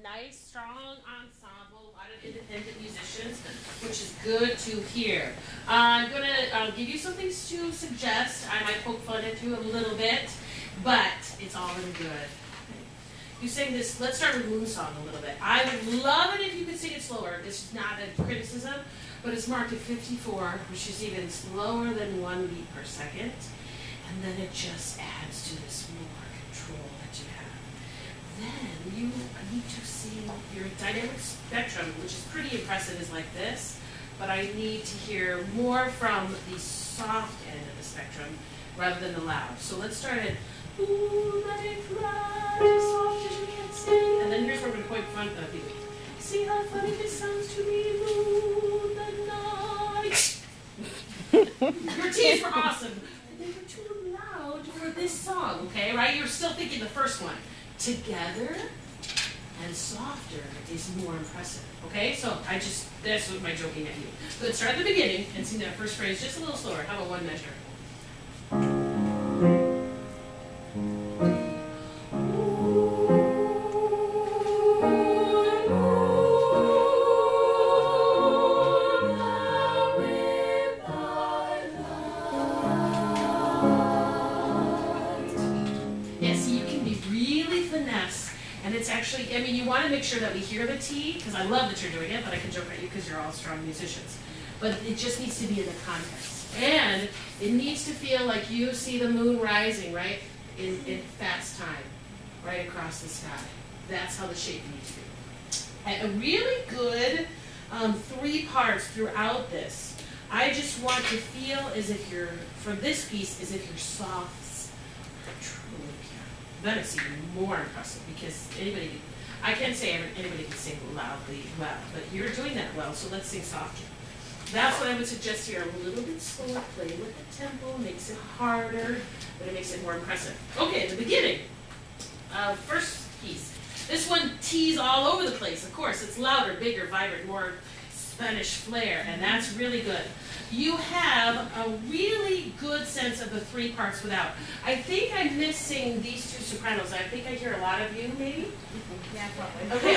Nice, strong ensemble, a lot of independent musicians, which is good to hear. I'm going to give you some things to suggest. I might poke fun at you a little bit, but it's all really good. You sing this, let's start with MoonSong a little bit. I would love it if you could sing it slower. This is not a criticism, but it's marked at 54, which is even slower than 1 beat per second. And then it just adds to this more control that you have. Then you need to sing your dynamic spectrum, which is pretty impressive, is like this, but I need to hear more from the soft end of the spectrum rather than the loud. So let's start at ooh, let it fly, as soft as you can sing. And then here's where we're going to point front of you. See how funny this sounds to me, moon the night. Your teeth were awesome. But they were too loud for this song, okay, right? You're still thinking the first one. Together and softer is more impressive. Okay, so that's what my joking at you. Good, start at the beginning and sing that first phrase just a little slower. How about one measure? I mean, you want to make sure that we hear the T, because I love that you're doing it, but I can joke at you because you're all strong musicians. But it just needs to be in the context. And it needs to feel like you see the moon rising, right, in fast time, right across the sky. That's how the shape needs to be. And a really good 3 parts throughout this. I just want to feel as if you're, for this piece, as if your softs are truly pure. Then it's even more impressive because I can't say anybody can sing loudly well, but you're doing that well, so let's sing softer. That's what I would suggest here. A little bit slower, play with the tempo, makes it harder, but it makes it more impressive. Okay, the beginning. First piece. This one tees all over the place, of course. It's louder, bigger, vibrant, more Spanish flair, and that's really good. You have a really good sense of the 3 parts without. I think I'm missing these 2 sopranos. I think I hear a lot of you, maybe? Yeah, probably. Okay,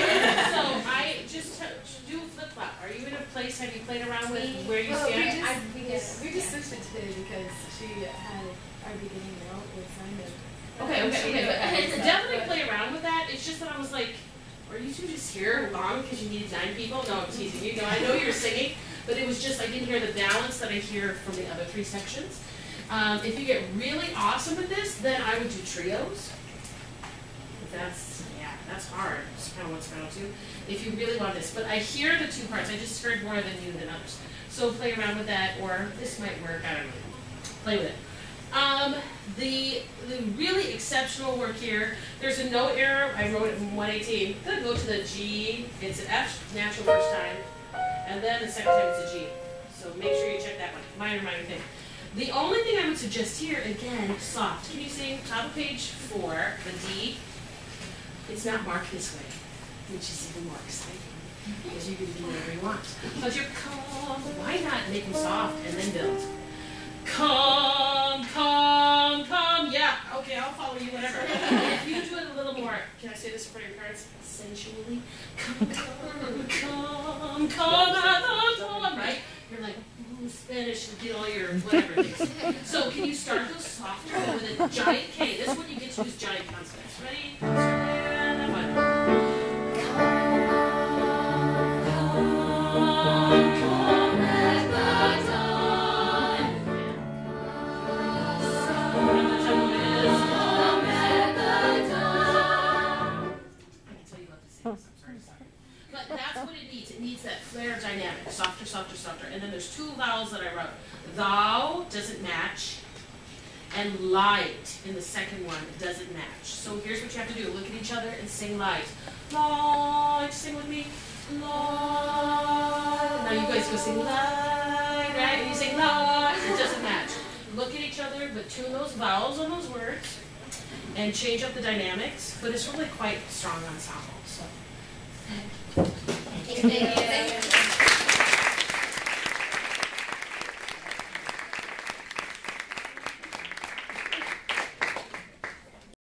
so I just do flip-flop. Are you in a place, have you played around with where you stand? We just switched it today because she had our beginning note with Simon. Okay. But definitely play around with that. It's just that I was like, are you 2 just here long because you needed 9 people? No, I'm teasing you. No, I know you were singing, but it was just I didn't hear the balance that I hear from the other 3 sections. If you get really awesome at this, then I would do trios. That's hard. Soprano 1, soprano 2. If you really want this, but I hear the 2 parts. I just heard more than you than others. So play around with that, or this might work. I don't know. Play with it. The really exceptional work here, there's a note error. I wrote it in 118. I'm going to go to the G. It's an F natural first time, and then the second time it's a G. So make sure you check that one. Minor thing. The only thing I would suggest here, again, soft. Can you sing top of page 4, the D? It's not marked this way, which is even more exciting because you can do whatever you want. But you're calm. Why not make them soft and then build? Come, come, come. Yeah. Okay, I'll follow you, whatever. If you do it a little more, can I say this for your parents? Sensually. Come, at the dawn, right? You're like, ooh, Spanish, and get all your whatever things. So can you start those softer with a giant K? This one you get to use giant consonants. Ready? And that one. But that's what it needs. It needs that flare dynamic. Softer, softer, softer. And then there's two vowels that I wrote. Thou doesn't match. And light in the second one doesn't match. So here's what you have to do. Look at each other and sing light. Light. Sing with me. Light. Now you guys go sing light, right? And you sing light. It doesn't match. Look at each other, but tune those vowels on those words. And change up the dynamics. But it's really quite strong ensemble. So. Thank you.